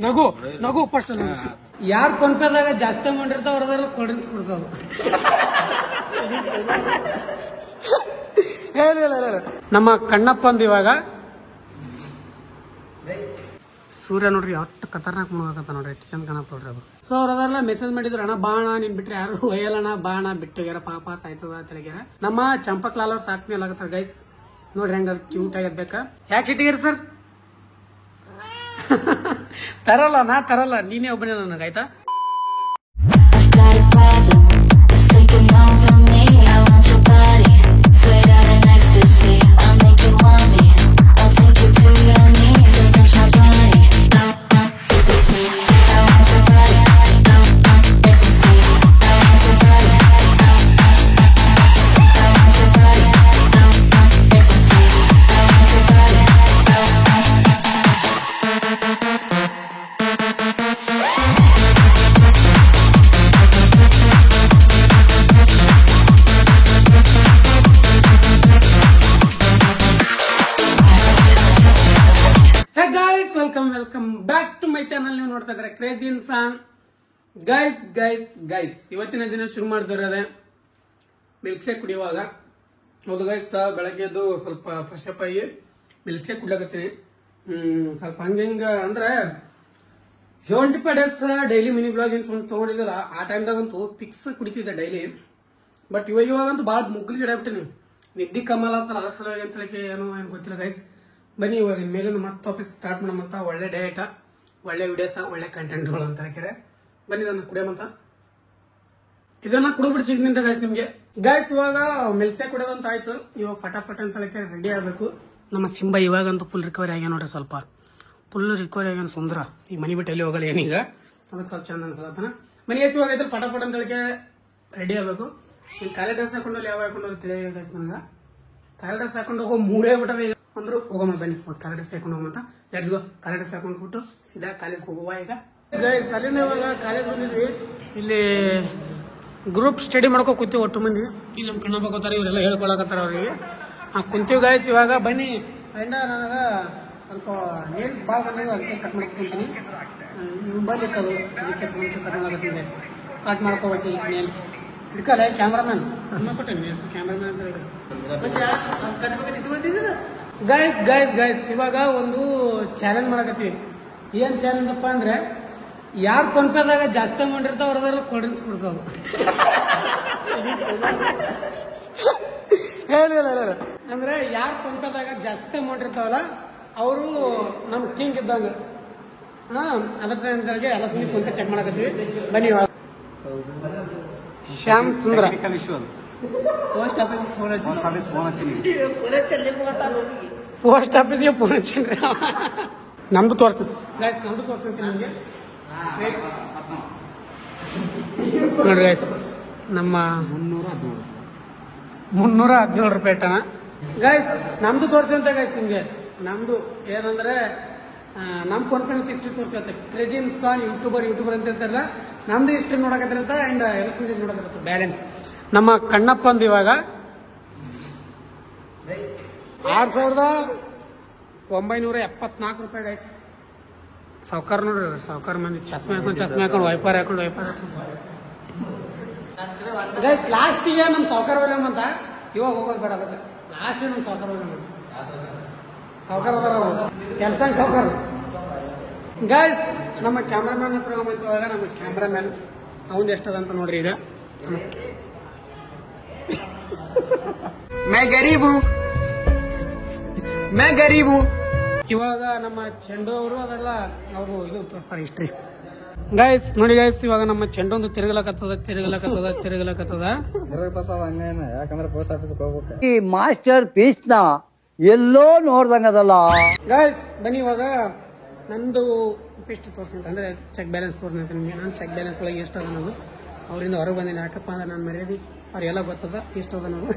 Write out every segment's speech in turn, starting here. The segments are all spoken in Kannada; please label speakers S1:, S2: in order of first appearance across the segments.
S1: ನಗು ನಗು ಫಸ್ಟ್ ಯಾರು ಪಂಪದಾಗ ಜಾಸ್ತಿ ಅಮೌಂಟ್ ಇರ್ತಾವ ಅವ್ರದೆಲ್ಲ ಕೋಲ್ಡ್ ಡ್ರಿಂಕ್ಸ್ ಕುಡಿಸೋದು. ನಮ್ಮ ಕಣ್ಣಪ್ಪಂದು ಇವಾಗ ಸೂರ್ಯ ನೋಡ್ರಿ ಎಷ್ಟು ಖತರ್ನಾಕ್ ಮುಳುಗತ್ತ ನೋಡ್ರಿ, ಎಷ್ಟು ಚಂದ ಕಾಣತ್ತ ನೋಡ್ರಿ ಅದು. ಸೊ ಅವ್ರದೆಲ್ಲ ಮೆಸೇಜ್ ಮಾಡಿದ್ರು, ಅಣ್ಣ ಬಾಣ ನಿನ್ ಬಿಟ್ರೆ ಯಾರು ಒಯ್ಯಲ್ಲಣ್ಣ, ಬಾಣ ಬಿಟ್ಟೋಗ್ಯಾರ ಪಾಪ ಸಾಯ್ತದ ತಿಳಿಗ್ಯಾರ. ನಮ್ಮ ಚಂಪಕ್ ಲಾಲ್ ಅವ್ರು ಸಾಕ್ ಮೇಲೆ ಆಗತ್ತಾರ ಗೈಸ್. ನೋಡ್ರಿ ಹೆಂಗ ಕ್ಯೂಟ್ ಆಗಿರ್ಬೇಕಾ. ಯಾಕೆ ಸಿಟ್ಟಿಗ್ಯಾರ ಸರ್? ತರಲ್ಲ, ನಾ ತರಲ್ಲ, ನೀನೇ ಒಬ್ಬನೇ ನನಗೆ ಆಯ್ತಾ. Welcome back to my channel. ನೀವು ನೋಡ್ತಾ ಇದ್ರೆ crazy Insaan. Guys guys guys ಇವತ್ತಿನ ದಿನ ಶುರು ಮಾಡಿದ್ರೆ ಮಿಲ್ಕ್ ಶೇಕ್ ಕುಡಿಯುವಾಗ. ಹೌದು ಗೈಸ್, ಬೆಳಗ್ಗೆದ್ದು ಸ್ವಲ್ಪ ಫ್ರೆಶ್ ಅಪ್ ಆಗಿ ಮಿಲ್ಕ್ ಶೇಕ್ ಕುಡ್ಲಾಕತ್ತೀನಿ. ಸ್ವಲ್ಪ ಹಂಗ ಅಂದ್ರೆ 75 ಡೇಸ್ ಡೈಲಿ ಮಿನಿ ಬ್ಲಾಗ್ ಏನು ತಗೊಂಡಿದ್ದಲ್ಲ, ಆ ಟೈಮ್ದಾಗಂತೂ ಫಿಕ್ಸ್ ಕುಡಿತಿದ್ದೆ ಡೈಲಿ. ಬಟ್ ಇವಾಗಂತೂ ಭಾಳ ಮುಗ್ಲಿ ಗಿಡಬಿಟ್ಟಿನಿ, ನಿದ್ದಿ ಕಮ್ಮಲ್ಲ ಅಂತಲ್ಲ, ಅದ್ರ ಸಲುವಾಗಿ ಅಂತಲಕ್ಕೆ ಏನೋ ಏನು ಗೊತ್ತಿಲ್ಲ ಗೈಸ್. ಬನ್ನಿ ಇವಾಗ ಮೇಲಿಂದ ಮತ್ತೆ ಆಫೀಸ್ ಸ್ಟಾರ್ಟ್ ಮಾಡಮಂತ. ಒಳ್ಳೆ ಡಯಟ, ಒಳ್ಳೆ ವಿಡಿಯೋಸ, ಒಳ್ಳೆ ಕಂಟೆಂಟ್ಗಳು ಅಂತ ಹೇಳ್ತಾರೆ. ಬನ್ನಿ ಇದನ್ನ ಕುಡಿಯಮಂತ. ಇದನ್ನ ಕುಡಿದ್ಬಿಟ್ಟು ಸಿಗ್ನಿಂದ ಗೈಸ್ ನಿಮ್ಗೆ. ಗೈಸ್ ಇವಾಗ ಮಿಲ್ಕ್ ಶೇಕ್ ಕುಡಿಯೋದಂತ ಆಯ್ತು. ಇವಾಗ ಫಟಾಫಟ್ ಅಂತ ಹೇಳಕ್ಕೆ ರೆಡಿ ಆಗಬೇಕು. ನಮ್ಮ ಸಿಂಬ ಇವಾಗಂತೂ ಫುಲ್ ರಿಕವರಿ ಆಗ್ಯಾನ ನೋಡ್ರಿ, ಸ್ವಲ್ಪ ಫುಲ್ ರಿಕವರಿ ಆಗ್ಯಾನ ಸುಂದರ. ಈಗ ಮನಿ ಬಿಟ್ಟು ಎಲ್ಲಿ ಹೋಗಲ್ಲ ಏನೀಗ, ಅದಕ್ಕೆ ಸ್ವಲ್ಪ ಚಂದ ಅನ್ಸತ್ತಾನ. ಮನೆ ಎಸಿ ಇವಾಗ ಫಟಾಫಟ್ ಅಂತ ಹೇಳಕ್ಕೆ ರೆಡಿ ಆಗಬೇಕು. ಈಗ ಕಾಲೇ ಡ್ರೆಸ್ ಹಾಕೊಂಡು ಯಾವ ಹಾಕೊಂಡು ತಿಳಿಯ ಗೈಸ್ ನನಗೆ. ಕಾಲೇ ಡ್ರೆಸ್ ಹಾಕೊಂಡು ಹೋಗೋ ಮೂರೇ ಬಿಟ್ಟರೆ ಅಂದ್ರು ಹೋಗೋಣ. ಬನ್ನಿ ಕಾಲೇ ಡ್ರೆಸ್ ಹಾಕೊಂಡು ಹೋಗಂತ. Let's go. ಕಾಲೇ ಡ್ರೆಸ್ ಹಾಕೊಂಡ್ಬಿಟ್ಟು ಸೀದಾ ಕಾಲೇಜ್ಗೆ ಹೋಗುವ. ಈಗ ಗೈಸ್ ಅಲ್ಲಿಂದ ಇವಾಗ ಕಾಲೇಜ್ ಬಂದಿದ್ವಿ. ಇಲ್ಲಿ ಗ್ರೂಪ್ ಸ್ಟಡಿ ಮಾಡ್ಕೊ ಕೂತೀವಿ ಒಟ್ಟು ಮಂದಿ. ಇಲ್ಲಿ ನಮ್ಮ ಕಣ್ಣ ಬಾಕೋತಾರೆ, ಇವರೆಲ್ಲ ಹೇಳ್ಕೊಳಕತ್ತಾರ ಅವ್ರಿಗೆ. ಕುಂತೀವಿ ಗೈಸ್. ಇವಾಗ ಬನ್ನಿ ಫ್ರೆಂಡ, ನನಗೆ ಸ್ವಲ್ಪ ನೇಲ್ಸ್ ಭಾಳ ಬಂದಿದೆ, ಅದಕ್ಕೆ ಕಟ್ ಮಾಡ್ಕೊಂತೀನಿ. ಬಂದಿತ್ತದು, ಅದಕ್ಕೆ ಕಟ್ ಮಾಡಕತ್ತೀನಿ. ಕಟ್ ಮಾಡ್ಕೋಬೇಕು ಈಗ ನೇಲ್ಸ್. ಇಡ್ಕಲ್ಲ ಕ್ಯಾಮ್ರಾಮನ್ ಕೊಟ್ಟೆ ನೇಲ್ಸ್ ಕ್ಯಾಮ್ರಾಮನ್ ಅಂತ ಹೇಳಿದ್ರು. ಗೈಸ್ ಗೈಸ್ ಗೈಸ್ ಇವಾಗ ಒಂದು ಚಾಲೆಂಜ್ ಮಾಡಕತ್ತೀವಿ. ಏನ್ ಚಾಲೆಂಜ್ ಅಪ್ಪ ಅಂದ್ರೆ, ಯಾರು ಪಂಪದಾಗ ಜಾಸ್ತಿ ಅಮೌಂಟ್ ಇರ್ತಾವ ಅವ್ರದೆಲ್ಲ ಕೋಲ್ಡ್ ಡ್ರಿಂಕ್ಸ್ ಕುಡಿಸೋದು. ಹೇಳಿಲ್ಲ ಅಂದ್ರೆ ಯಾರು ಪಂಪದಾಗ ಜಾಸ್ತಿ ಅಮೌಂಟ್ ಇರ್ತಾವಲ್ಲ ಅವರು ನಮ್ ಕಿಂಗ್ ಇದ್ದಂಗ. ಅದ್ರ ಸಲುವಾಗಿ ಎಲ್ಲ ಸುಮ್ಮನೆ ಫೋನ್ ಪೇ ಚೆಕ್ ಮಾಡಕತ್ತೀವಿ. ಬನ್ನಿ ಇವಾಗ ಶ್ಯಾಮ್ ಸುಂದರ ಪೋಸ್ಟ್ ಆಫೀಸ್ಗೆ ಫೋನ್ ಹಚ್ಚಿನ್ರಿ. ನಮ್ದು ತೋರಿಸ್ತೀನಿ ಗೈಸ್, ನಮ್ದು ತೋರಿಸ್ತೀನಿ ನಿಮಗೆ ನೋಡಿ ಗೈಸ್. ನಮ್ಮ 317 ರೂಪಾಯಿ ಟನ ಗೈಸ್. ನಮ್ದು ತೋರಿಸ್ತೀನಿ ಅಂತ ಗೈಸ್ ನಿಮ್ಗೆ. ನಮ್ದು ಏನಂದ್ರೆ ನಮ್ಮ ಫೋನ್ ಪೇ ಇಷ್ಟು ತೋರಿಸ್ತೈತೆ. ಕ್ರೇಜಿ ಇನ್ಸಾನ್ ಯೂಟ್ಯೂಬರ್ ಅಂತ ಇರ್ತಾರಲ್ಲ, ನಮ್ದು ಇಷ್ಟು ನೋಡಕತ್ತಿರತ್ತ ಅಂಡ್ ಎಲ್ಲ ನೋಡಕತ್ತಿರುತ್ತೆ ಬ್ಯಾಲೆನ್ಸ್. ನಮ್ಮ ಕಣ್ಣಪ್ಪಂದು ಇವಾಗ 6,974 ರೂಪಾಯಿ ಗೈಸ್. ಸಾವ್ಕಾರ ನೋಡ್ರಿ, ಸಾವ್ಕಾರ ಮಂದಿ ಚಸ್ಮೆ ಹಾಕೊಂಡು ವೈಪರ್ ಹಾಕೊಂಡು ಗೈಸ್. ಲಾಸ್ಟಿಗೆ ನಮ್ಮ ಸಾವ್ಕಾರ ಅಂತ ಇವಾಗ ಹೋಗೋದು ಬೇಡ, ಅದಕ್ಕೆ ಲಾಸ್ಟ್ ನಮ್ಮ ಸಾವ್ಕಾರ ಕೆಲಸ ಸಾವ್ಕಾರ ಗೈಸ್. ನಮ್ಮ ಕ್ಯಾಮ್ರಾಮ್ಯಾನ್ ಹತ್ರ ಇವಾಗ ನಮ್ಮ ಕ್ಯಾಮ್ರಾಮ್ಯಾನ್ ಅವನ್ ಎಷ್ಟದಂತ ನೋಡ್ರಿ. ಈಗ ಮೈ ಗರೀಬು. ಇವಾಗ ನಮ್ಮ ಚೆಂಡು ಅವರು ಅದೆಲ್ಲ ಅವರು ಇದು ತೋರಿಸ್ತಾರೆ ಹಿಸ್ಟ್ರಿ ಗೈಸ್. ನೋಡಿ ಗೈಸ್, ಇವಾಗ ನಮ್ಮ ಚೆಂಡೊಂದು ತಿರುಗಲಕತ್ತದ.
S2: ಯಾಕಂದ್ರೆ ಪೋಸ್ಟ್ ಆಫೀಸ್ಗೆ ಹೋಗ್ಬೇಕು. ಈ ಮಾಸ್ಟರ್ ಪೀಸ್ ನ ಎಲ್ಲೋ ನೋಡ್ದಂಗದಲ್ಲ
S1: ಗೈಸ್. ಬನ್ನಿ ಇವಾಗ ನಂದು ಎಷ್ಟು ತೋರಿಸ್ತೀನಿ ಅಂದ್ರೆ ಚೆಕ್ ಬ್ಯಾಲೆನ್ಸ್ ತೋರಿಸ್ತೀನಿ ನಿಮಗೆ. ನಾನು ಚೆಕ್ ಬ್ಯಾಲೆನ್ಸ್ ಒಳಗೆ ಎಷ್ಟು ಅದ ನಾವು ಅವರಿಂದ ಹೊರಗೆ ಬಂದಿನಿ. ಯಾಕಪ್ಪ ಅಂದ್ರೆ ನಾನು ಮರ್ಯಾದೆ ಅವ್ರಿಗೆಲ್ಲ ಗೊತ್ತದ ಎಷ್ಟು ಅದ ನಾವು.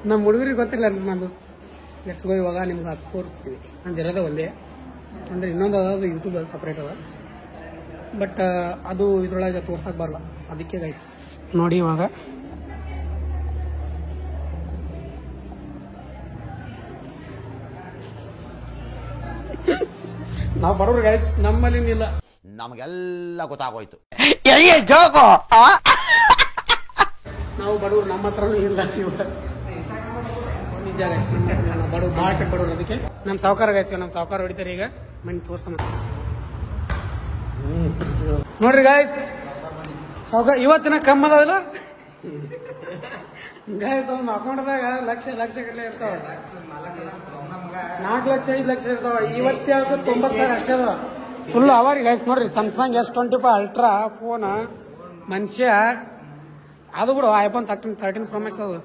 S1: ನಮ್ಮ ಹುಡುಗರಿಗೆ ಗೊತ್ತಿಲ್ಲ ನಂದು ಎಷ್ಟ್ಗೋ. ಇವಾಗ ನಿಮ್ಗೆ ಅದು ತೋರಿಸ್ತೀವಿ. ನಂದು ಇರೋದೇ ಒಂದೇ, ಅಂದರೆ ಇನ್ನೊಂದು ಅದಾದ ಯೂಟ್ಯೂಬ್ ಸಪ್ರೇಟ್ ಅದ, ಬಟ್ ಅದು ಇದ್ರೊಳಗೆ ತೋರ್ಸಕ್ಕೆ ಬರಲ್ಲ. ಅದಕ್ಕೆ ಗೈಸ್ ನೋಡಿ ಇವಾಗ ನಾವು ಬಡವ್ರು ಗೈಸ್, ನಮ್ಮಲ್ಲಿ ಇಲ್ಲ,
S3: ನಮಗೆಲ್ಲ ಗೊತ್ತಾಗೋಯ್ತು.
S1: ನಾವು ಬಡವ್ರು, ನಮ್ಮ ಹತ್ರನೂ ಇಲ್ಲ ಇವಾಗ. ನಿಜ ಗೈಸ್, ನಮ್ಮ ಹತ್ರ ಇಲ್ಲ, ಬಡವ್ರು ಭಾಳ ಕೆಟ್ಟ ಬಡವ್ರು. ಅದಕ್ಕೆ ನಮ್ಮ ಸಾವುಕಾರ ಗೈಸ್, ನಮ್ಮ ಸಾವುಕಾರ ಹೊಡಿತಾರೆ ಈಗ. ಮನೆ ತೋರ್ಸೋಣ ನೋಡ್ರಿ ಗೈಸ್. ಸಾವುಕಾರ ಇವತ್ತಿನ ಕಮ್ಮಿ ಅದಾವಿಲ್ಲ ಗೈಸ್. ಅವ್ನು ಅಕೌಂಟ್ದಾಗ ಲಕ್ಷ ಗಟ್ಟಲೆ ಇರ್ತಾವ, 4 ಲಕ್ಷ 5 ಲಕ್ಷ ಇರ್ತಾವ. ಇವತ್ತೇ 90,000 ಅಷ್ಟೇ ಅದಾವ. ಫುಲ್ ಅವರಿ ಗೈಸ್. ನೋಡ್ರಿ ಸ್ಯಾಮ್ಸಂಗ್ S25 ಅಲ್ಟ್ರಾ ಫೋನ್ ಮನುಷ್ಯ, ಅದು ಬಿಡು iPhone 13 Pro Max ಅದು.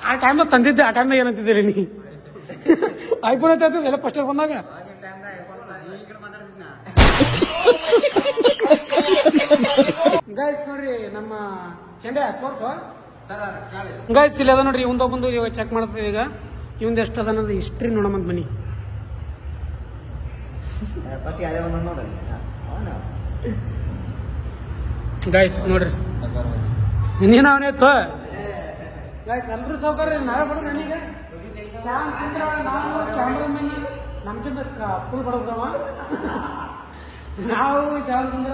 S1: ಆ ಟೈಮ್ದಾಗ ತಂದಿದ್ದೆ, ಆ ಟೈಮ್ದಾಗ ಏನಂತಿದ್ದೀರಿ ನೀ? ಐಫೋನ್ ಅಂತ ಎಲ್ಲ ಫಸ್ಟ್ ಬಂದಾಗ ಗೈಸ್. ನೋಡ್ರಿ ನಮ್ಮ ಚೆಂಡೆ ಕೋರ್ಸು ಗೈಸ್ ಇಲ್ಲ ಅದ ನೋಡ್ರಿ. ಒಂದೊಬ್ಬಂದು ಇವಾಗ ಚೆಕ್ ಮಾಡ್ತೀವಿ ಈಗ. ಇವಂದು ಎಷ್ಟು ಅದ ಅನ್ನೋದು ಹಿಸ್ಟ್ರಿ ನೋಡಮಂತ ಬನ್ನಿ ಗೈಸ್. ನೋಡ್ರಿ ನೀನು ಅವನೇತ್ತು ಗೈಸ್. ಎಲ್ರು ಸೌಕರ್ಯ ನಾವೇ ಬಡ ನನಗೆ ಶ್ಯಾಮ್ ಚಂದ್ರ, ನಾವು ಕ್ಯಾಮ್ರಾಮನ್, ನಮ್ಗಿಂತ ಫುಲ್ ಬಡವ ನಾವು. ಶ್ಯಾಮ್ ಚಂದ್ರ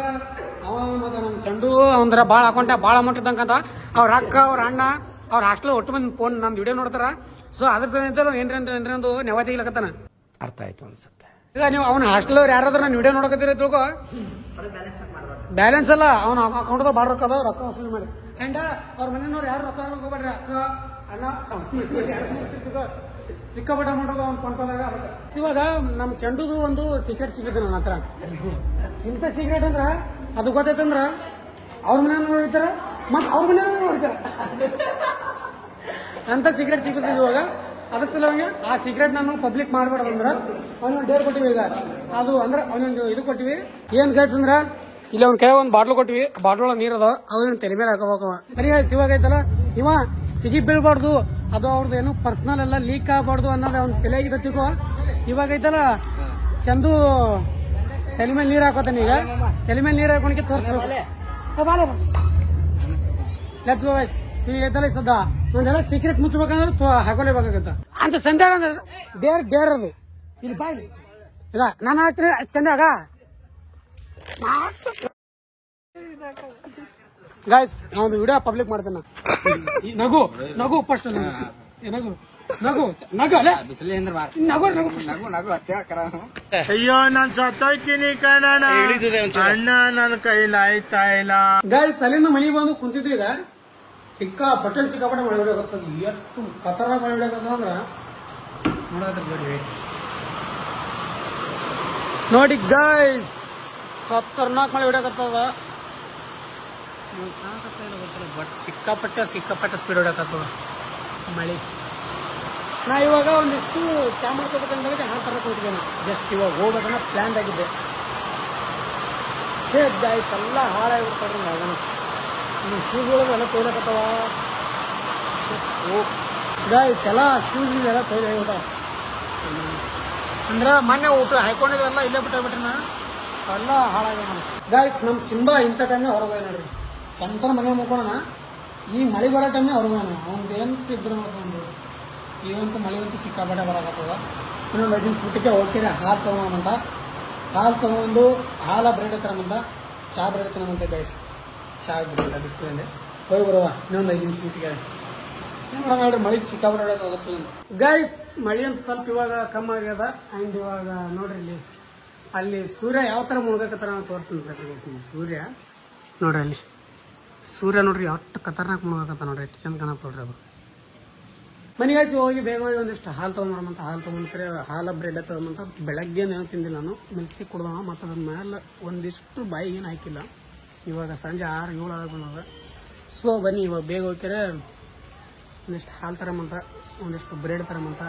S1: ಅವ ಮತ್ತೆ ನಮ್ಮ ಚಂಡು ಅವಂದ್ರ ಭಾಳ ಅಕೌಂಟ ಭಾಳ ಅಮೌಂಟ್ ಇದ್ದಂಕಂತ. ಅವ್ರ ಅಕ್ಕ, ಅವ್ರ ಅಣ್ಣ, ಅವ್ರ ಹಾಸ್ಟೆಲ್ ಒಟ್ಟು ಮಂದಿ ಫೋನ್ ನಮ್ದು ವಿಡಿಯೋ ನೋಡ್ತಾರ. ಸೊ ಅದ್ರ ಸಲ ಏನ್ರಂದು ನೆವ ತೆಗಿಲಕತ್ತಾನ. ಅರ್ಥ ಆಯ್ತು ಅನ್ಸುತ್ತೆ. ಈಗ ನೀವು ಅವ್ನ ಹಾಸ್ಟೆಲ್ ಅವ್ರು ಯಾರಾದ್ರೂ ನಾನು ವಿಡಿಯೋ ನೋಡಕತ್ತೀರ ತಿಳ್ಕೊ, ಬ್ಯಾಲೆನ್ಸ್ ಅಲ್ಲ ಅವ್ನ ಅಕೌಂಟ್ದಾಗ ಭಾಳ ರೊಕ್ಕ ಅದಾವ, ರೊಕ್ಕ ವಸೂಲಿ ಮಾಡಿ. ಅಂಡ್ ಅವ್ರ ಮನೆಯವ್ರು ಯಾರು ರೊಕ್ಕ ಹೋಗ್ಬೇಡ್ರಿ, ಅಕ್ಕ ಅಣ್ಣ ಸಿಕ್ಕಾಪಟ್ಟ ಮಾಡೋದು ಅವ್ನು ಕೊಂಡ್ಕೊಂಡಾಗ. ಇವಾಗ ನಮ್ಮ ಚಂಡುದು ಒಂದು ಸೀಕ್ರೆಟ್ ಸಿಗುತ್ತೆ ನನ್ನ ಹತ್ರ. ಇಂಥ ಸೀಕ್ರೆಟ್ ಅಂದ್ರ ಅದು ಗೊತ್ತೈತಂದ್ರ ಅವ್ರ ಮನೆಯವ್ರು ನೋಡಿತಾರ, ಮತ್ತೆ ಅವ್ರ ಮನೆಯವ್ರು ನೋಡ್ತಾರ. ಅಂತ ಸೀಕ್ರೆಟ್ ಸಿಗುತ್ತೆ ಇವಾಗ. ಅದ್ರ ಸಲುವಾಗಿ ಆ ಸೀಕ್ರೆಟ್ ನಾನು ಪಬ್ಲಿಕ್ ಮಾಡ್ಬಾರ್ದು ಅಂದ್ರ ಅವನೊಂದು ಡೇರ್ ಕೊಟ್ಟಿವಿ. ಈಗ ಅದು ಅಂದ್ರೆ ಅವನೊಂದು ಇದು ಕೊಟ್ಟಿವಿ. ಏನ್ ಗೈಸ್ ಅಂದ್ರ ಇಲ್ಲಿ ಅವ್ನ ಕೈ ಒಂದು ಬಾಟ್ಲು ಕೊಟ್ಟಿವಿ, ಬಾಟ್ಲ್ ಒಳಗೆ ನೀರ್ ಅದಾವ, ಅವ್ನ ತಲೆ ಮೇಲೆ ಹಾಕೋಬೇಕವ. ಬರೀ ಇವಾಗ ಐತಲ್ಲ ಇವ ಸಿಗಿ ಬೀಳ್ಬಾರ್ದು, ಅದು ಅವ್ರದ್ದು ಏನು ಪರ್ಸನಲ್ ಎಲ್ಲ ಲೀಕ್ ಆಗಬಾರ್ದು ಅನ್ನೋದು ಅವ್ನ ತಲೆಯಾಗಿದೆ ತಿಳ್ಕೊ. ಇವಾಗ ಐತಲ್ಲ ಚಂದು ತಲೆ ಮೇಲೆ ನೀರ್ ಹಾಕೋತಾನೆ. ಈಗ ತಲೆ ಮೇಲೆ ನೀರ್ ಹಾಕೊಂಡ್ಕೆ ತೋರಿಸ್ಬೇಕು. Let's go guys. ಈಗ ಐತಲ್ಲ ಸದ್ದ ಒಂದೆಲ್ಲ ಸೀಕ್ರೆಟ್ ಮುಚ್ಚಬೇಕಂದ್ರೆ ಹಾಕೊಲೇಬೇಕಾಗತ್ತ ಅಂತ ಸಂಧ್ಯಾಗ ಡೇರ್ ಅದು. ಇಲ್ಲಿ ಬಾಯ್ಲಿ ಈಗ ನಾನು ಹಾಕ್ತೀನಿ ಸಂಧ್ಯಾಗ ಗೈಸ್. ನಾನು ವಿಡಿಯೋ ಪಬ್ಲಿಕ್ ಮಾಡ್ತೇನೆ. ನಗು ನಗು ಫಸ್ಟ್ ನಗು ನಗು ನಗು ಅಲ್ಲ ನಗು ನಗು ನಗು
S4: ಅಯ್ಯೋ ನಾನ್ ಸತ್ತೋಯ್ತೀನಿ ಕಣಣ್ಣ, ಅಣ್ಣ ನನ್ನ ಕೈಲಾಯ್ತಾ ಇಲ್ಲ.
S1: ಗೈಸ್ ಅಲ್ಲಿಂದ ಮನೆಗೆ ಬಂದು ಕುಂತಿದ್ವಿ. ಈಗ ಸಿಕ್ಕಾಪಟ್ಟೆ ಮಳೆ ಹೊಡಿಯೋಕತ್ತದ. ಎಷ್ಟು ಕತರ ಮಳೆ ಹೊಡಿಯೋಕತ್ತದ ಅಂದ್ರ ನೋಡೋದ್ರಿ ನೋಡಿ ಗೈಸ್. ಖತರ್ನಾಕ್ ಮಳೆ ಹೊಡಿಯೋಕತ್ತದ. ಬಟ್ ಸಿಕ್ಕಾಪಟ್ಟೆ ಸ್ಪೀಡ್ ಹೊಡಿಯೋಕತ್ತದ ಮಳೆ. ನಾ ಇವಾಗ ಒಂದಿಷ್ಟು ಚಾ ಮಾಡ್ಕೋಬೇಕಂದ್ರೆ ಹಾಲು ತರಕ್ ಹೋಗ್ತಿದ್ದೇನೆ. ಜಸ್ಟ್ ಇವಾಗ ಹೋಗ್ಬೇಕನ್ನ ಪ್ಲಾನ್ ಆಗಿದ್ದೆ. ಸೇಫ್ ಗೈಸ್ ಎಲ್ಲ ಹಾಳಾಗಿಬಿಡ್ತಾರೆ. ಆಗಣ ಶೂಸ್ಗಳು ಎಲ್ಲ ತೊಯ್ಲಕತ್ತವ ಗೈಸ್. ಎಲ್ಲ ಶೂಸ್ ಎಲ್ಲ ತೊಯ್ದಾಗಿಬಿಟ್ಟಾವ. ಅಂದ್ರೆ ಮೊನ್ನೆ ಊಟ ಹಾಕೊಂಡಿದ್ದೆಲ್ಲ ಇಲ್ಲೇ ಬಿಟ್ಟಾಗ್ಬಿಟ್ರೆ ಎಲ್ಲ ಹಾಳಾಗ ಗೈಸ್. ನಮ್ಮ ಸಿಂಬಾ ಇಂಥ ಟೈಮ್ನೇ ಹೊರಗೋಯ ನೋಡ್ರಿ. ಚಂತನ ಮನೆ ಮುಕ್ಕೋಣ. ಈ ಮಳೆ ಬರೋ ಟೈಮ್ನೇ ಹೊರಗೋಣ. ಅವ್ನು ಏನಂತ ಇದ್ರೆ ಒಂದು ಈಗಂತೂ ಮಳೆಗಂತೂ ಸಿಕ್ಕಾಪಟ್ಟೆ ಬರೋಕತ್ತದ. ಇನ್ನೊಂದು 5 ನಿಮಿಷ ಊಟಕ್ಕೆ ಹೋಗ್ತೀರಿ. ಹಾಲು ತೊಗೊಂಬಂತ, ಹಾಲು ತೊಗೊಂಡು ಹಾಲ ಬ್ರೆಡ್ ತರಮಂತ, ಚಹಾ ಬ್ರೆಡ್ ತರಮಂತ ಗೈಸ್. ಚಹಾ ಬ್ರೆಡ್ ಬಿಸಿಲಲ್ಲಿ ಹೋಗಿ ಬರುವ. ಇನ್ನೊಂದು 5 ನಿಮಿಷ ಊಟಿಗೆ ಏನು ಮಾಡೋಣ ನೋಡ್ರಿ. ಮಳೆ ಸಿಕ್ಕಾಪಟ್ಟೆ ಗೈಸ್. ಮಳೆ ಅಂತ ಸ್ವಲ್ಪ ಇವಾಗ ಕಮ್ಮಿ ಆಗ್ಯದ. ಆ್ಯಂಡ್ ಇವಾಗ ನೋಡ್ರಿ ಇಲ್ಲಿ ಅಲ್ಲಿ ಸೂರ್ಯ ಯಾವ ಥರ ಮುಳುಗಕತ್ತಾರ ಅಂತ ತೋರಿಸ್ತೀನಿ. ಸೂರ್ಯ ನೋಡ್ರಿ, ಅಲ್ಲಿ ಸೂರ್ಯ ನೋಡ್ರಿ ಎಷ್ಟು ಖತರ್ನಾಕ್ ಮುಳುಗಕತ್ತ ನೋಡ್ರಿ. ಎಷ್ಟು ಚಂದ ಕಾಣತ್ತ ನೋಡ್ರಿ ಅದು. ಮನೆಗಾಯ್ಸಿ ಹೋಗಿ ಬೇಗ ಹೋಗಿ ಒಂದಿಷ್ಟು ಹಾಲು ತೊಗೊಂಬರಂತ, ಹಾಲು ತೊಗೊಂಡ್ರೆ ಹಾಲು ಬ್ರೆಡ್ ತಗೊಂಬಂತ. ಬೆಳಗ್ಗೆ ಏನೋ ತಿಂದಿಲ್ಲ ನಾನು, ಮಿಲ್ಕ್ ಶೇಕ್ ಕುಡ್ದವ. ಮತ್ತು ಅದ್ರ ಮೇಲೆ ಒಂದಿಷ್ಟು ಬಾಯಿ ಏನು ಹಾಕಿಲ್ಲ. ಇವಾಗ ಸಂಜೆ 6-7 ಆಗ ಬಂದದ. ಸೊ ಬನ್ನಿ ಇವಾಗ ಬೇಗ ಹೋಗ್ತಾರೆ. ಒಂದಿಷ್ಟು ಹಾಲು ತರಮಂತ, ಒಂದಿಷ್ಟು ಬ್ರೆಡ್ ತರಮಂತ,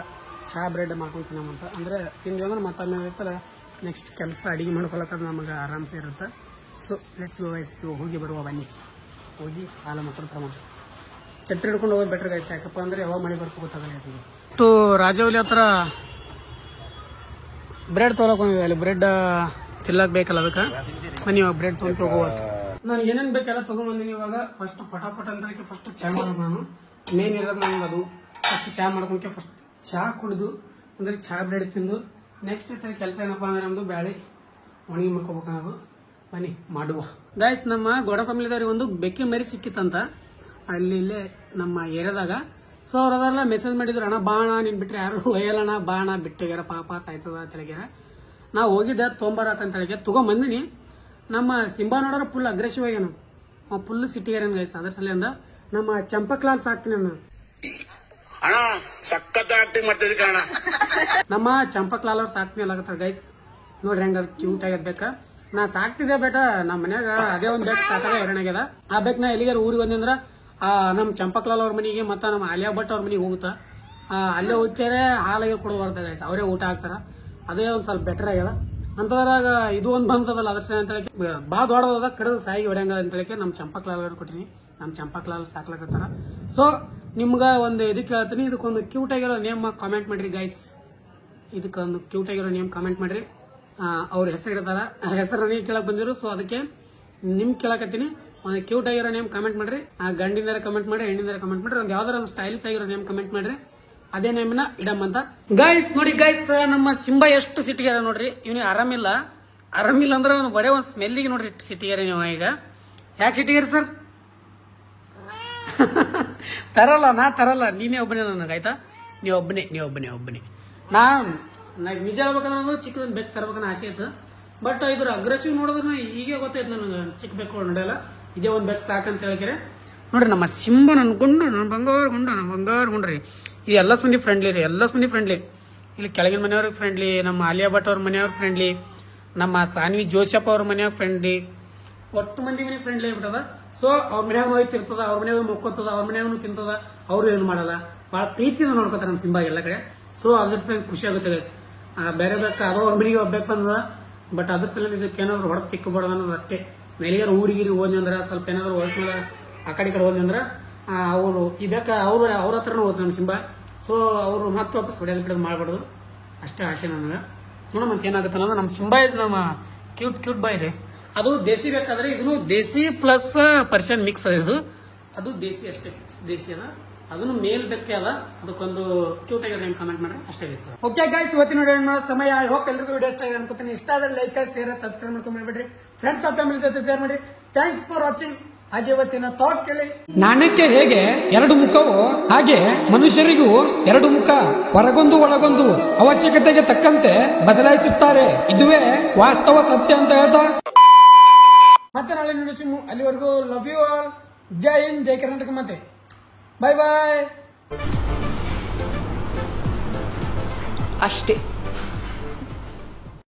S1: ಚಹಾ ಬ್ರೆಡ್ ಮಾಡ್ಕೊಂಡು ತಿನ್ನಮಂತ. ಅಂದರೆ ತಿಂದ್ವಿ ಅಂದ್ರೆ ಮತ್ತೆ ಆಮೇಲೆ ಇರ್ತಲ್ಲ ನೆಕ್ಸ್ಟ್ ಕೆಲಸ ಅಡುಗೆ ಮಾಡ್ಕೊಳಕ್ಕೆ ನಮಗೆ ಆರಾಮ್ಸೆ ಇರುತ್ತೆ. So let's go guys. ಹೋಗಿ ಬರುವ ಬನ್ನಿ. ಹೋಗಿ ಹಾಲು ಮೊಸರು ತರಮಂತ. ಛತ್ರಿ ಹಿಡ್ಕೊಂಡು ಹೋಗೋದು ಬೆಟ್ರ್ ಗೈಸ್. ಯಾಕಪ್ಪ ಅಂದರೆ ಯಾವಾಗ ಮಳೆ ಬರ್ಕೊ ಗೊತ್ತಾಗಲ್ಲ. ಅಷ್ಟು ರಾಜವಲಿ ಹತ್ರ ಬ್ರೆಡ್ ತೊಗೊಳಕೊಂಡಿದ್ವಿ. ಅಲ್ಲಿ ಬ್ರೆಡ್ ತಿನ್ನಕ್ ಬೇಕಲ್ಲ, ಅದಕ್ಕೆ ಬನ್ನಿ ಇವಾಗ ಬ್ರೆಡ್ ತೊಗೊಂಡು ಹೋಗೋದು. ನಾನು ಏನೇನು ಬೇಕೆಲ್ಲ ತೊಗೊಂಡ್ಬಂದಿನಿ. ಇವಾಗ ಫಸ್ಟ್ ಫಟಾಫಟ್ ಅಂತ ಫಸ್ಟ್ ಚಹಾ ಮಾಡೋದು. ನಾನು ಮೇನ್ ಇರೋದು ನನಗೆ ಅದು. ಫಸ್ಟ್ ಚಹಾ ಮಾಡ್ಕೊಂಡೆ. ಫಸ್ಟ್ ಚಹಾ ಕುಡಿದು ಅಂದರೆ ಚಹಾ ಬ್ರೆಡ್ ತಿಂದು ನೆಕ್ಸ್ಟ್ ಕೆಲಸ ಏನಪ್ಪಾ ಅಂದ್ರೆ ನಮ್ದು ಬ್ಯಾಳಿ ಒಣಗಿ ಮಾಡ್ಕೋಬೇಕು ನಾವು. ಬನ್ನಿ ಮಾಡುವ. ಗೈಸ್, ನಮ್ಮ ಗೋಡ ಫ್ಯಾಮಿಲಿದವ್ರಿಗೆ ಒಂದು ಬೆಕ್ಕಿ ಮರಿ ಸಿಕ್ಕಿತ್ತಂತ ಅಲ್ಲಿ ಇಲ್ಲೇ ನಮ್ಮ ಏರಿಯಾದಾಗ. ಸೊ ಅವ್ರದೆಲ್ಲ ಮೆಸೇಜ್ ಮಾಡಿದ್ರು, ಅಣ್ಣ ಬಾಣ ನೀನ್ ಬಿಟ್ರೆ ಯಾರು ಒಯ್ಯಲ್ಲಣ್ಣ, ಬಾಣ ಬಿಟ್ಟೋಗ್ಯಾರ ಪಾಪ ಸಾಯ್ತದ ಅಂತ ಹೇಳಿಗ್ಯಾರ. ನಾವು ಹೋಗಿದ್ದೆ ತೊಂಬರಕಂತ ಹೇಳಿಗೆ ತಗೊಂಬಂದಿನಿ. ನಮ್ಮ ಸಿಂಬಾ ನೋಡ್ರ ಫುಲ್ ಅಗ್ರೆಸಿವ್ ಆಗ್ಯಾನ, ಫುಲ್ ಸಿಟಿಗೇರನ್ ಗೈಸ್. ಅದ್ರ ಸಲಿಂದ ನಮ್ಮ ಚಂಪಕ್ಲಾಲ್ ಸಾಕ್ತೀನಿ ಅಣ್ಣ. ನಮ್ಮ ಚಂಪಕ್ಲಾಲ್ ಅವ್ರು ಸಾಕ್ತೀನಿ ಅಲ್ಲಾಗತ್ತಾರ ಗೈಸ್. ನೋಡ್ರಿ ಹೆಂಗ ಕ್ಯೂಟ್ ಆಗಿರ್ಬೇಕ. ನಾ ಸಾಕ್ತಿದ್ದೆ ಬೇಟ, ನಮ್ಮ ಮನ್ಯಾಗ ಅದೇ ಒಂದ್ ಬೇಕ್ ಸಾಕಾಗ ಎರಡನಾಗ್ಯದ. ಆ ಬೇಕ್ ನಾ ಎಲ್ಲಿಗಾರ ಊರಿಗೆ ಬಂದಂದ್ರ ನಮ್ ಚಂಪಕ್ಲಾಲ್ ಅವ್ರ ಮನೆಗೆ ಮತ್ತ ನಮ್ಮ ಆಲಿಯಾ ಭಟ್ ಅವ್ರ ಮನೆಗೆ ಹೋಗುತ್ತಾ, ಅಲ್ಲೇ ಹೋಗ್ತಾರೆ ಹಾಲಾಗಿ ಕೊಡುವ ಗೈಸ್. ಅವರೇ ಊಟ ಹಾಕ್ತಾರ. ಅದೇ ಒಂದ್ ಸ್ವಲ್ಪ ಬೆಟರ್ ಆಗ್ಯದ. ಅಂತದ್ರಾಗ ಇದು ಒಂದ್ ಬಂದದಲ್ಲ, ಅದ್ರ ಅಂತ ಹೇಳಿ ಬಾ ದೊಡ್ಡದ ಕಡದ ಸಾಯಿ ಹೊಡ್ಯಂಗ ಅಂತ ಹೇಳಿ ನಮ್ ಚಂಪಕ್ಲಾಲ್ ಅವ್ರು ಕೊಟ್ಟಿನಿ. ನಮ್ ಚಂಪಕ್ಲಾಲ್ ಸಾಕ್ಲಕತ್ತಾರ. ಸೊ ನಿಮ್ಗ ಒಂದು ಇದಕ್ಕೆ ಹೇಳ್ತೀನಿ, ಇದಕ್ಕೊಂದು ಕ್ಯೂಟ್ ಆಗಿರೋ ನೇಮ್ ಕಾಮೆಂಟ್ ಮಾಡ್ರಿ ಗೈಸ್. ಇದಕ್ಕೊಂದು ಕ್ಯೂಟ್ ಆಗಿರೋ ನೇಮ್ ಕಾಮೆಂಟ್ ಮಾಡ್ರಿ. ಅವ್ರ ಹೆಸರು ಇಡ್ತಾರ, ಹೆಸರು ನನಗೆ ಕೇಳಕ್ ಬಂದಿರು. ಸೊ ಅದಕ್ಕೆ ನಿಮ್ ಕೇಳಕತ್ತೀನಿ, ಒಂದು ಕ್ಯೂಟ್ ಆಗಿರೋ ನೇಮ್ ಕಮೆಂಟ್ ಮಾಡ್ರಿ. ಗಂಡಿಂದಾರ ಕಮೆಂಟ್ ಮಾಡ್ರಿ, ಹೆಣ್ಣಿಂದಾರ ಕಮೆಂಟ್ ಮಾಡ್ರಿ. ಒಂದ್ ಯಾವ್ದಾರ ಒಂದು ಸ್ಟೈಲಿಶ್ ಆಗಿರೋ ನೇಮ್ ಕಮೆಂಟ್ ಮಾಡ್ರಿ. ಅದೇ ನೇಮ್ನ ಇಡಮ್ಮಂತ ಗೈಸ್. ನೋಡಿ ಗೈಸ್, ನಮ್ಮ ಸಿಂಬಾ ಎಷ್ಟು ಸಿಟಿಗಾರ ನೋಡ್ರಿ. ಇವ್ನಿಗೆ ಆರಾಮಿಲ್ಲ ಅಂದ್ರೆ ಬರೇ ಒಂದ್ ಸ್ಮೆಲ್ಲಿಗೆ ನೋಡ್ರಿ ಸಿಟಿಗಾರ ನೀವು. ಈಗ ಯಾಕೆ ಸಿಟಿಗಾರ ಸರ್? ನಾ ತರಲ್ಲ, ನೀನೇ ಒಬ್ಬನೇ ನನಗೆ ಆಯ್ತಾ. ನೀವು ಒಬ್ಬನೇ. ನಾ ನಿಜ ಹೇಳ್ಬೇಕಂದ್ರೆ ಚಿಕ್ಕದೊಂದು ಬೆಕ್ ತರ್ಬೇಕನ್ನ ಆಸೆ ಇತ್ತು. ಬಟ್ ಇದ್ರ ಅಗ್ರೆಸಿವ್ ನೋಡಿದ್ರೆ ಹೀಗೆ ಗೊತ್ತಾಯ್ತು ನನಗೆ, ಚಿಕ್ಕ ಬೆಕ್ಕು ನಡೆಯಲ್ಲ. ಇದೇ ಒಂದ್ ಬೆಕ್ ಸಾಕಂತ ಹೇಳಿದ್ರೆ ನೋಡ್ರಿ. ನಮ್ಮ ಸಿಂಬ ನನ್ನ ಗುಂಡು, ನನ್ನ ಬಂಗಾರ ಗುಂಡ್ರಿ. ಇದು ಎಲ್ಲ ಮಂದಿ ಫ್ರೆಂಡ್ಲಿ ರೀ, ಇಲ್ಲಿ ಕೆಳಗಿನ ಮನೆಯವ್ರಿಗೆ ಫ್ರೆಂಡ್ಲಿ, ನಮ್ಮ ಆಲಿಯಾ ಭಟ್ ಅವ್ರ ಮನೆಯವ್ರ ಫ್ರೆಂಡ್ಲಿ, ನಮ್ಮ ಸಾನ್ವಿ ಜೋಸೆಫ್ ಅವ್ರ ಮನೆಯವ್ರ ಫ್ರೆಂಡ್ಲಿ, ಒಟ್ಟು ಮಂದಿ ಮನೆ ಫ್ರೆಂಡ್ಲಿ ಆಗ್ಬಿಟ್ಟದ. ಸೊ ಅವ್ರ ಮನ್ಯಾಗ ಹೋಯ್ತಿರ್ತದ, ಅವ್ರ ಮನ್ಯಾಗ ಮುಕ್ಕೋತದ, ಅವ್ರ ಮನ್ಯಾಗ ತಿಂತದ, ಅವ್ರು ಏನು ಮಾಡಲ್ಲ. ಬಹಳ ಪ್ರೀತಿಯಿಂದ ನೋಡ್ಕೋತಾರ ನಮ್ಮ ಸಿಂಬಾಗ ಎಲ್ಲ ಕಡೆ. ಸೊ ಅದ್ರ ಸಲ ಖುಷಿ ಆಗುತ್ತೆ ಗೈಸ್. ಬೇರೆ ಬೇಕು ಅದೋ ಅವ್ರ ಮನೆಗೆ ಹೋಗ್ಬೇಕು ಬಂದದ. ಬಟ್ ಅದ್ರ ಸಲ ಇದಕ್ಕೆ ಏನಾದ್ರು ಹೊಡೆದು ತಿಕ್ಕಬಾರ್ದು ಅನ್ನೋದು ಅಷ್ಟೇ. ಎಲ್ಲಿಗಾರು ಊರಿಗಿರಿ ಹೋದ್ನಿ ಅಂದ್ರೆ ಸ್ವಲ್ಪ ಏನಾದ್ರು ಹೊರಟ ಮೇಲೆ ಆ ಕಡೆ ಹೋದ್ನಿ ಅಂದ್ರೆ ಅವರು ಈ ಬೇಕ ಅವ್ರ ಹತ್ರನೂ ಹೋದ್ರು ನಮ್ಮ ಸಿಂಬಾ. ಸೊ ಅವರು ಮತ್ತೆ ವಾಪಸ್ ಹೊಡೆಯೋದು ಬಿಡೋದು ಮಾಡ್ಬಾರ್ದು ಅಷ್ಟೇ ಆಸೆ ನನಗೆ. ನೋಡ ಮತ್ತೆ ಏನಾಗುತ್ತೆ ಅನ್ನೋದು. ನಮ್ಮ ಸಿಂಬಾ ಇಸ್ ನಮ್ಮ ಕ್ಯೂಟ್ ಬಾಯ್ ರೀ. ಅದು ದೇಸಿ ಬೇಕಾದ್ರೆ ಇದನ್ನು ದೇಸಿ ಪ್ಲಸ್ ಪರ್ಷಿಯನ್ ಮಿಕ್ಸ್ ಅದು. ಅದು ದೇಸಿ ಅಷ್ಟೇ, ದೇಸಿ ಅದ. ಅದನ್ನು ಮೇಲ್ ಬೇಕೇ ಅದ. ಅದಕ್ಕೊಂದು ಕ್ಯೂಟ್ ಆಗಿರೋ ನೇಮ್ ಕಮೆಂಟ್ ಮಾಡ್ರಿ ಅಷ್ಟೇ ಸರ್. ಓಕೆ ಗೈಸ್, ಇವತ್ತಿನ ವಿಡಿಯೋ ಸಮಯ. ಐ ಹೋಪ್ ಎಲ್ರಿಗೂ ವಿಡಿಯೋ ಇಷ್ಟ ಆಗಿದೆ ಅನ್ಕೋತೀನಿ. ಇಷ್ಟ ಆದ್ರೆ ಲೈಕ್, ಶೇರ್, ಸಬ್ಸ್ಕ್ರೈಬ್ ಮಾಡ್ಕೊಂಡ್ಬಿಡ್ರಿ. ಫ್ರೆಂಡ್ಸ್ ಆಫ್ ಫ್ಯಾಮಿಲಿ ಜೊತೆ ಶೇರ್ ಮಾಡಿ. Thanks for watching. ಹಾಗೆ ಇವತ್ತಿನ ಥಾಟ್ ಕೇಳಿ. ನಾಣ್ಯಕ್ಕೆ ಹೇಗೆ ಎರಡು ಮುಖವೋ ಹಾಗೆ ಮನುಷ್ಯರಿಗೂ ಎರಡು ಮುಖ, ಹೊರಗೊಂದು ಒಳಗೊಂದು ಅವಶ್ಯಕತೆಗೆ ತಕ್ಕಂತೆ ಬದಲಾಯಿಸುತ್ತಾರೆ. ಇದುವೇ ವಾಸ್ತವ ಸತ್ಯ ಅಂತ ಹೇಳ್ತಾ ಮತ್ತೆ ನಾಳೆ ನೋಡಿಸಿಮು. ಅಲ್ಲಿವರೆಗೂ ಲವ್ ಯು ಆಲ್. ಜೈ ಹಿಂದ್, ಜೈ ಕರ್ನಾಟಕ. ಮತ್ತೆ ಬಾಯ್ ಬಾಯ್.
S5: ಅಷ್ಟೇ.